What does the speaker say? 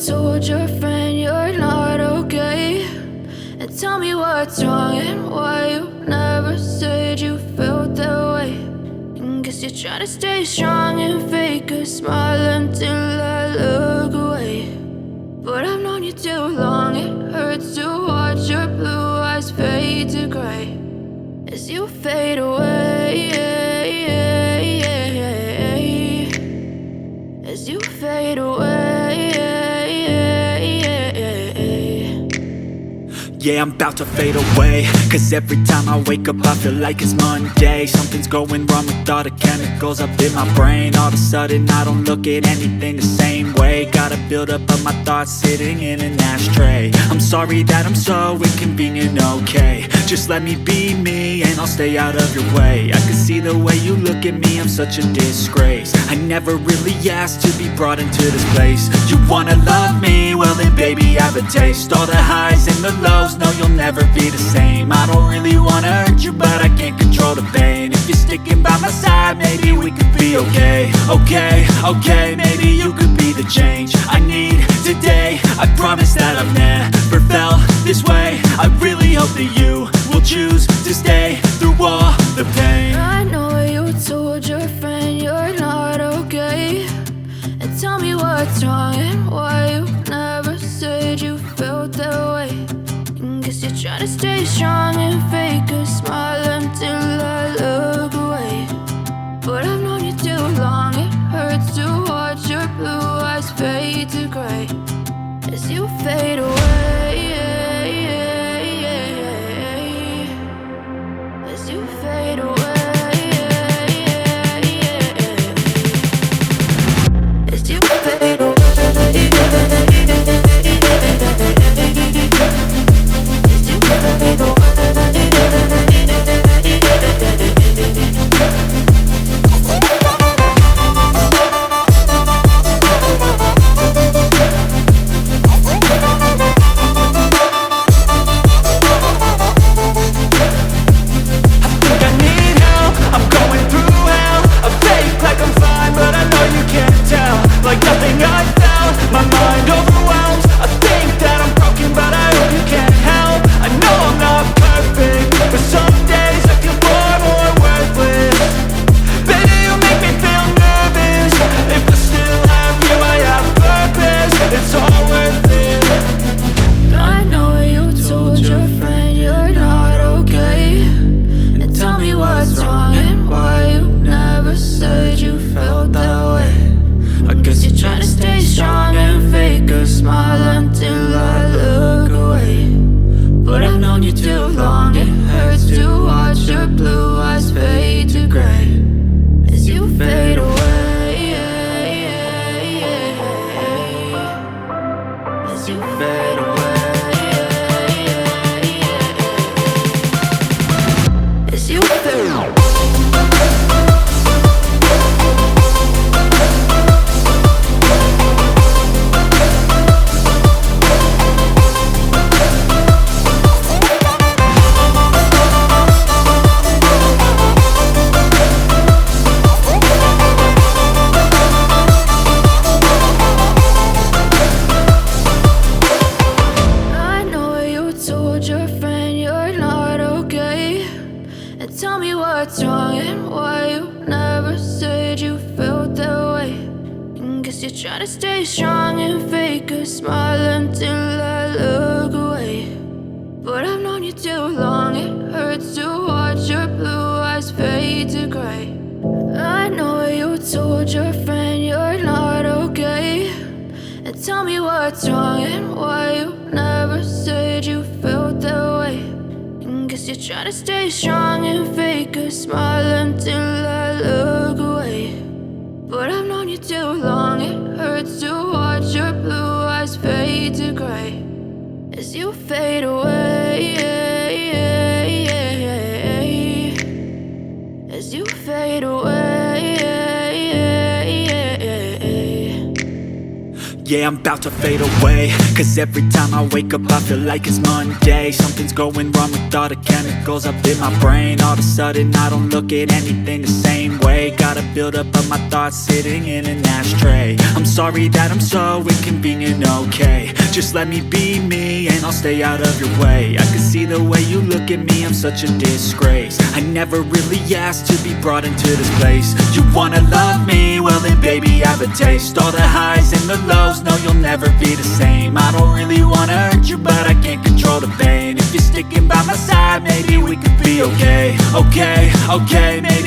told your friend you're not okay, and tell me what's wrong and why you never said you felt that way. And guess you're trying to stay strong and fake a smile until I look away. But I've known you too long, it hurts to watch your blue eyes fade to gray as you fade away, as you fade away. Yeah, I'm about to fade away, cause every time I wake up I feel like it's Monday. Something's going wrong with all the chemicals up in my brain. All of a sudden I don't look at anything the same way. Gotta build up of my thoughts sitting in an ashtray. I'm sorry that I'm so inconvenient, okay. Just let me be me and I'll stay out of your way. I can see the way you look at me, I'm such a disgrace. I never really asked to be brought into this place. You wanna love me? Well then baby I have a taste. All the highs and the lows, no you'll never be the same. I don't really wanna hurt you but I can't control the pain. If you're sticking by my side maybe we could be okay. Okay, maybe you could be the change I need today. I promise that I've never felt this way. I really hope that you will choose to stay through all the pain. I know you told your friend you're not okay, and tell me what's wrong and why you never said you felt that way. And guess you're trying to stay strong and fake a smile until I look away. But I've known you too long, it hurts to watch your blue eyes fade to gray as you fade away, as you fade away, as you fade away. Like nothing I felt, my mind overwhelmed. I think that I'm broken but I hope you can't help. I know I'm not perfect, but some days I feel far more worthless. Baby, you make me feel nervous. If I still have you, I have purpose. It's all worth it. I know you told your friend you're not okay, and tell me what's wrong and why you never said you felt that way. I guess you're trying to stay strong and fake a smile until I look away. But I've known you too long, it hurts to watch your blue eyes fade to gray as you fade away, as you fade away, as you fade away. Tell me what's wrong and why you never said you felt that way. And guess you're trying to stay strong and fake a smile until I look away. But I've known you too long, it hurts to watch your blue eyes fade to gray. I know you told your friend you're not okay, and tell me what's wrong and why you never said you felt that way. Guess you're trying to stay strong and fake a smile until I look away. But I've known you too long, it hurts to watch your blue eyes fade to gray as you fade away, as you fade away. Yeah, I'm about to fade away, cause every time I wake up I feel like it's Monday. Something's going wrong with all the chemicals up in my brain. All of a sudden I don't look at anything the same way. Got a build-up of my thoughts sitting in an ashtray. I'm sorry that I'm so inconvenient, okay. Just let me be me and I'll stay out of your way. I can see the way you look at me, I'm such a disgrace. I never really asked to be brought into this place. You wanna love me? Well then baby, have a taste. All the highs and the lows, no, you'll never be the same. I don't really wanna hurt you, but I can't control the pain. If you're sticking by my side, maybe we could be okay. Okay, maybe